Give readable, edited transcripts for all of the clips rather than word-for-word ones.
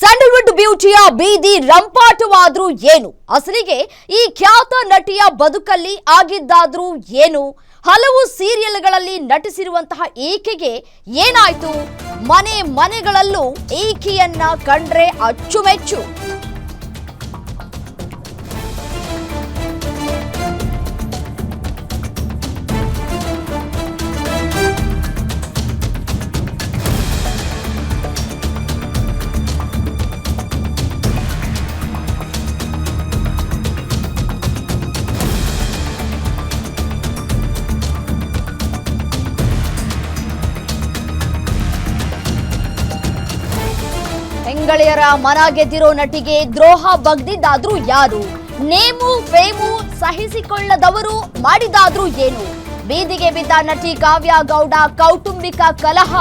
Sandalwood ಬ್ಯೂಟಿಯ ಬೀದಿ ರಂಪಾಟವಾದ್ರೂ ಏನು? ಅಸಲಿಗೆ ಈ ಖ್ಯಾತ ನಟಿಯ ಬದುಕಲ್ಲಿ ಆಗಿದ್ದಾದ್ರೂ ಏನು? ಹಲವು ಸೀರಿಯಲ್ಗಳಲ್ಲಿ ನಟಿಸಿರುವಂತಹ ಈಕೆಗೆ ಏನಾಯ್ತು? ಮನೆಗಳಲ್ಲೂ ಈಕೆಯನ್ನ ಕಂಡ್ರೆ ಅಚ್ಚುಮೆಚ್ಚು. ಹೆಂಗಳಿಯರ ಮನ ಗೆದ್ದಿರೋ ನಟಿಗೆ ದ್ರೋಹ ಬಗ್ದಿದ್ದಾದ್ರೂ ಯಾರು? ನೇಮು ಫೇಮು ಸಹಿಸಿಕೊಳ್ಳದವರು ಮಾಡಿದಾದ್ರೂ ಏನು? ಬೀದಿಗೆ ಬಿದ್ದ ನಟಿ ಕಾವ್ಯ ಗೌಡ ಕೌಟುಂಬಿಕ ಕಲಹ,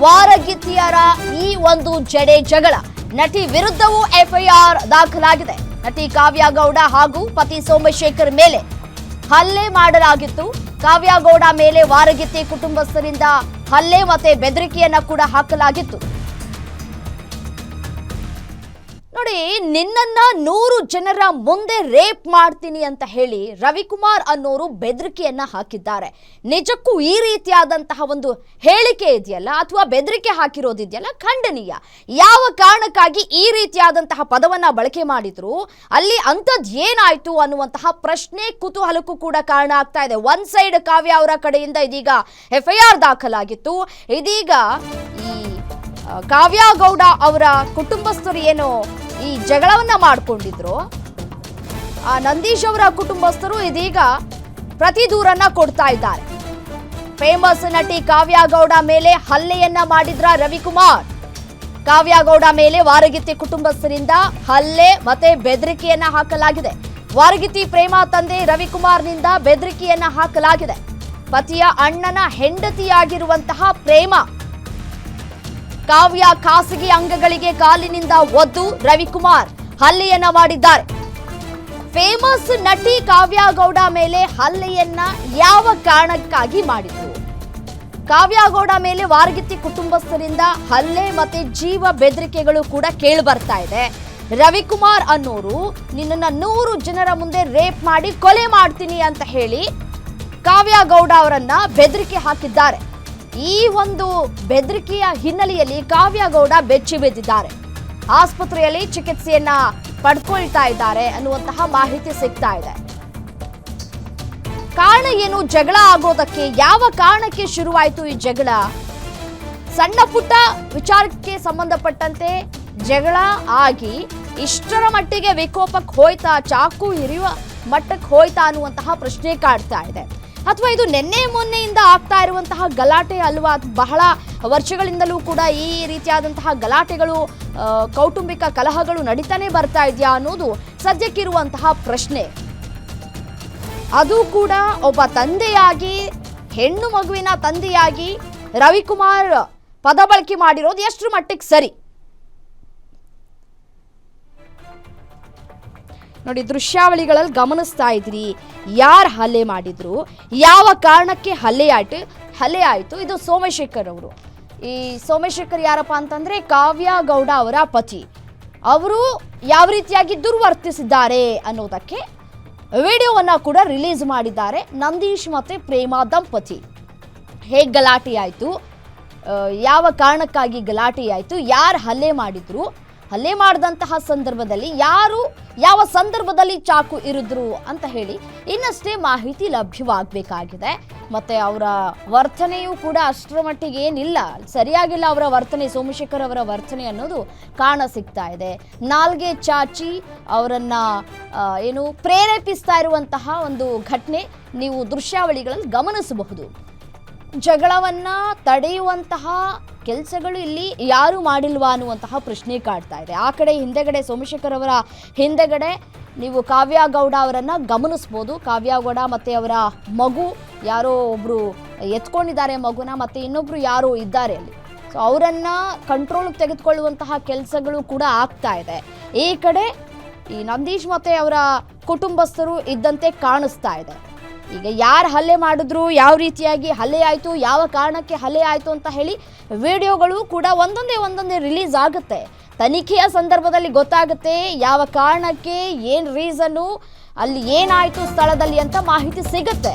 ವಾರಗಿತ್ತಿಯರ ಈ ಒಂದು ಜಡೆ ಜಗಳ. ನಟಿ ವಿರುದ್ಧವೂ ಎಫ್ಐಆರ್ ದಾಖಲಾಗಿದೆ. ನಟಿ ಕಾವ್ಯ ಗೌಡ ಹಾಗೂ ಪತಿ ಸೋಮಶೇಖರ್ ಮೇಲೆ ಹಲ್ಲೆ ಮಾಡಲಾಗಿತ್ತು. ಕಾವ್ಯ ಗೌಡ ಮೇಲೆ ವಾರಗಿತ್ತಿ ಕುಟುಂಬಸ್ಥರಿಂದ ಹಲ್ಲೆ ಮತ್ತೆ ಬೆದರಿಕೆಯನ್ನ ಕೂಡ ಹಾಕಲಾಗಿತ್ತು. ನೋಡಿ, ನಿನ್ನನ್ನ 100 ಜನರ ಮುಂದೆ ರೇಪ್ ಮಾಡ್ತೀನಿ ಅಂತ ಹೇಳಿ ರವಿಕುಮಾರ್ ಅನ್ನೋರು ಬೆದರಿಕೆಯನ್ನ ಹಾಕಿದ್ದಾರೆ. ನಿಜಕ್ಕೂ ಈ ರೀತಿಯಾದಂತಹ ಒಂದು ಹೇಳಿಕೆ ಇದೆಯಲ್ಲ ಅಥವಾ ಬೆದರಿಕೆ ಹಾಕಿರೋದಿದೆಯಲ್ಲ, ಖಂಡನೀಯ. ಯಾವ ಕಾರಣಕ್ಕಾಗಿ ಈ ರೀತಿಯಾದಂತಹ ಪದವನ್ನ ಬಳಕೆ ಮಾಡಿದ್ರು, ಅಲ್ಲಿ ಅಂಥದ್ದು ಏನಾಯ್ತು ಅನ್ನುವಂತಹ ಪ್ರಶ್ನೆ ಕುತೂಹಲಕ್ಕೂ ಕೂಡ ಕಾರಣ ಆಗ್ತಾ ಇದೆ. ಒನ್ ಸೈಡ್ ಕಾವ್ಯ ಅವರ ಕಡೆಯಿಂದ ಇದೀಗ ಎಫ್ಐಆರ್ ದಾಖಲಾಗಿತ್ತು. ಇದೀಗ ಈ ಕಾವ್ಯ ಗೌಡ ಅವರ ಕುಟುಂಬಸ್ಥರು ಏನು ಈ ಜಗಳವನ್ನ ಮಾಡಿಕೊಂಡಿದ್ರು, ಆ ನಂದೀಶ್ ಅವರ ಕುಟುಂಬಸ್ಥರು ಇದೀಗ ಪ್ರತಿ ದೂರನ್ನ ಕೊಡ್ತಾ ಇದ್ದಾರೆ. ಫೇಮಸ್ ನಟಿ ಕಾವ್ಯ ಗೌಡ ಮೇಲೆ ಹಲ್ಲೆಯನ್ನ ಮಾಡಿದ್ರ ರವಿಕುಮಾರ್. ಕಾವ್ಯ ಗೌಡ ಮೇಲೆ ವಾರಗಿತ್ತಿ ಕುಟುಂಬಸ್ಥರಿಂದ ಹಲ್ಲೆ ಮತ್ತೆ ಬೆದರಿಕೆಯನ್ನ ಹಾಕಲಾಗಿದೆ. ವಾರಗಿತ್ತಿ ಪ್ರೇಮ ತಂದೆ ರವಿಕುಮಾರ್ನಿಂದ ಬೆದರಿಕೆಯನ್ನ ಹಾಕಲಾಗಿದೆ. ಪತಿಯ ಅಣ್ಣನ ಹೆಂಡತಿಯಾಗಿರುವಂತಹ ಪ್ರೇಮ ಕಾವ್ಯ ಖಾಸಗಿ ಅಂಗಗಳಿಗೆ ಕಾಲಿನಿಂದ ಒದ್ದು ರವಿಕುಮಾರ್ ಹಲ್ಲೆಯನ್ನ ಮಾಡಿದ್ದಾರೆ. ಫೇಮಸ್ ನಟಿ ಕಾವ್ಯ ಗೌಡ ಮೇಲೆ ಹಲ್ಲೆಯನ್ನ ಯಾವ ಕಾರಣಕ್ಕಾಗಿ ಮಾಡಿದ್ರು? ಕಾವ್ಯ ಗೌಡ ಮೇಲೆ ವಾರಗಿತ್ತಿ ಕುಟುಂಬಸ್ಥರಿಂದ ಹಲ್ಲೆ ಮತ್ತೆ ಜೀವ ಬೆದರಿಕೆಗಳು ಕೂಡ ಕೇಳಿ ಬರ್ತಾ ಇದೆ. ರವಿಕುಮಾರ್ ಅನ್ನೋರು ನಿನ್ನನ್ನ 100 ಜನರ ಮುಂದೆ ರೇಪ್ ಮಾಡಿ ಕೊಲೆ ಮಾಡ್ತೀನಿ ಅಂತ ಹೇಳಿ ಕಾವ್ಯ ಗೌಡ ಅವರನ್ನ ಬೆದರಿಕೆ ಹಾಕಿದ್ದಾರೆ. ಈ ಒಂದು ಬೆದರಿಕೆಯ ಹಿನ್ನೆಲೆಯಲ್ಲಿ ಕಾವ್ಯ ಗೌಡ ಬೆಚ್ಚಿ ಬಿದ್ದಿದ್ದಾರೆ. ಆಸ್ಪತ್ರೆಯಲ್ಲಿ ಚಿಕಿತ್ಸೆಯನ್ನ ಪಡ್ಕೊಳ್ತಾ ಇದ್ದಾರೆ ಅನ್ನುವಂತಹ ಮಾಹಿತಿ ಸಿಗ್ತಾ ಇದೆ. ಕಾರಣ ಏನು ಜಗಳ ಆಗೋದಕ್ಕೆ? ಯಾವ ಕಾರಣಕ್ಕೆ ಶುರುವಾಯಿತು ಈ ಜಗಳ? ಸಣ್ಣ ಪುಟ್ಟ ವಿಚಾರಕ್ಕೆ ಸಂಬಂಧಪಟ್ಟಂತೆ ಜಗಳ ಆಗಿ ಇಷ್ಟರ ಮಟ್ಟಿಗೆ ವಿಕೋಪಕ್ಕೆ ಹೋಯ್ತಾ, ಚಾಕು ಹಿರಿಯುವ ಮಟ್ಟಕ್ಕೆ ಹೋಯ್ತಾ ಅನ್ನುವಂತಹ ಪ್ರಶ್ನೆ ಕಾಡ್ತಾ ಇದೆ. ಅಥವಾ ಇದು ನಿನ್ನೆ ಮೊನ್ನೆಯಿಂದ ಆಗ್ತಾ ಇರುವಂತಹ ಗಲಾಟೆ ಅಲ್ವಾ? ಬಹಳ ವರ್ಷಗಳಿಂದಲೂ ಕೂಡ ಈ ರೀತಿಯಾದಂತಹ ಗಲಾಟೆಗಳು, ಕೌಟುಂಬಿಕ ಕಲಹಗಳು ನಡೀತಾನೆ ಬರ್ತಾ ಇದೆಯಾ ಅನ್ನೋದು ಸದ್ಯಕ್ಕಿರುವಂತಹ ಪ್ರಶ್ನೆ. ಅದು ಕೂಡ ಒಬ್ಬ ತಂದೆಯಾಗಿ, ಹೆಣ್ಣು ಮಗುವಿನ ತಂದೆಯಾಗಿ ರವಿಕುಮಾರ್ ಪದ ಬಳಕೆ ಮಾಡಿರೋದು ಎಷ್ಟರ ಮಟ್ಟಿಗೆ ಸರಿ? ನೋಡಿ, ದೃಶ್ಯಾವಳಿಗಳಲ್ಲಿ ಗಮನಿಸ್ತಾ ಇದ್ರಿ, ಯಾರು ಹಲ್ಲೆ ಮಾಡಿದ್ರು, ಯಾವ ಕಾರಣಕ್ಕೆ ಹಲ್ಲೆ ಆಯಿತು. ಇದು ಸೋಮಶೇಖರ್ ಅವರು. ಈ ಸೋಮಶೇಖರ್ ಯಾರಪ್ಪ ಅಂತಂದ್ರೆ ಕಾವ್ಯ ಗೌಡ ಅವರ ಪತಿ. ಅವರು ಯಾವ ರೀತಿಯಾಗಿ ದುರ್ವರ್ತಿಸಿದ್ದಾರೆ ಅನ್ನೋದಕ್ಕೆ ವಿಡಿಯೋವನ್ನ ಕೂಡ ರಿಲೀಸ್ ಮಾಡಿದ್ದಾರೆ. ನಂದೀಶ್ ಮತ್ತೆ ಪ್ರೇಮ ದಂಪತಿ ಹೇಗೆ ಗಲಾಟೆ ಆಯಿತು, ಯಾವ ಕಾರಣಕ್ಕಾಗಿ ಗಲಾಟೆ ಆಯಿತು, ಯಾರು ಹಲ್ಲೆ ಮಾಡಿದ್ರು, ಹಲ್ಲೆ ಮಾಡಿದಂತಹ ಸಂದರ್ಭದಲ್ಲಿ ಯಾರು ಯಾವ ಸಂದರ್ಭದಲ್ಲಿ ಚಾಕು ಇರಿದ್ರು ಅಂತ ಹೇಳಿ ಇನ್ನಷ್ಟೇ ಮಾಹಿತಿ ಲಭ್ಯವಾಗಬೇಕಾಗಿದೆ. ಮತ್ತೆ ಅವರ ವರ್ತನೆಯೂ ಕೂಡ ಅಷ್ಟರ ಮಟ್ಟಿಗೆ ಏನಿಲ್ಲ, ಸರಿಯಾಗಿಲ್ಲ ಅವರ ವರ್ತನೆ. ಸೋಮಶೇಖರ್ ಅವರ ವರ್ತನೆ ಅನ್ನೋದು ಕಾಣ ಸಿಗ್ತಾ ಇದೆ. ನಾಲ್ಗೆ ಚಾಚಿ ಅವರನ್ನ ಪ್ರೇರೇಪಿಸ್ತಾ ಇರುವಂತಹ ಒಂದು ಘಟನೆ ನೀವು ದೃಶ್ಯಾವಳಿಗಳಲ್ಲಿ ಗಮನಿಸಬಹುದು. ಜಗಳವನ್ನ ತಡೆಯುವಂತಹ ಕೆಲಸಗಳು ಇಲ್ಲಿ ಯಾರು ಮಾಡಿಲ್ವಾ ಅನ್ನುವಂತಹ ಪ್ರಶ್ನೆ ಕಾಡ್ತಾ ಇದೆ. ಆ ಕಡೆ ಹಿಂದೆಗಡೆ ಸೋಮಶೇಖರ್ ಅವರ ಹಿಂದೆಗಡೆ ನೀವು ಕಾವ್ಯ ಗೌಡ ಅವರನ್ನ ಗಮನಿಸ್ಬೋದು. ಕಾವ್ಯ ಗೌಡ ಮತ್ತೆ ಅವರ ಮಗು ಯಾರೋ ಒಬ್ರು ಎತ್ಕೊಂಡಿದ್ದಾರೆ ಮಗುನ, ಮತ್ತೆ ಇನ್ನೊಬ್ರು ಯಾರೋ ಇದ್ದಾರೆ ಅಲ್ಲಿ. ಸೊ ಅವರನ್ನ ಕಂಟ್ರೋಲ್ಗೆ ತೆಗೆದುಕೊಳ್ಳುವಂತಹ ಕೆಲಸಗಳು ಕೂಡ ಆಗ್ತಾ ಇದೆ. ಈ ಕಡೆ ಈ ನಂದೀಶ್ ಮತ್ತೆ ಅವರ ಕುಟುಂಬಸ್ಥರು ಇದ್ದಂತೆ ಕಾಣಿಸ್ತಾ ಇದೆ. ಈಗ ಯಾರು ಹಲ್ಲೆ ಮಾಡಿದ್ರು, ಯಾವ ರೀತಿಯಾಗಿ ಹಲ್ಲೆ ಆಯಿತು, ಯಾವ ಕಾರಣಕ್ಕೆ ಹಲ್ಲೆ ಆಯಿತು ಅಂತ ಹೇಳಿ ವಿಡಿಯೋಗಳು ಕೂಡ ಒಂದೊಂದೇ ರಿಲೀಸ್ ಆಗುತ್ತೆ. ತನಿಖೆಯ ಸಂದರ್ಭದಲ್ಲಿ ಗೊತ್ತಾಗುತ್ತೆ ಯಾವ ಕಾರಣಕ್ಕೆ, ಏನು ರೀಸನ್ನು, ಅಲ್ಲಿ ಏನಾಯಿತು ಸ್ಥಳದಲ್ಲಿ ಅಂತ ಮಾಹಿತಿ ಸಿಗುತ್ತೆ.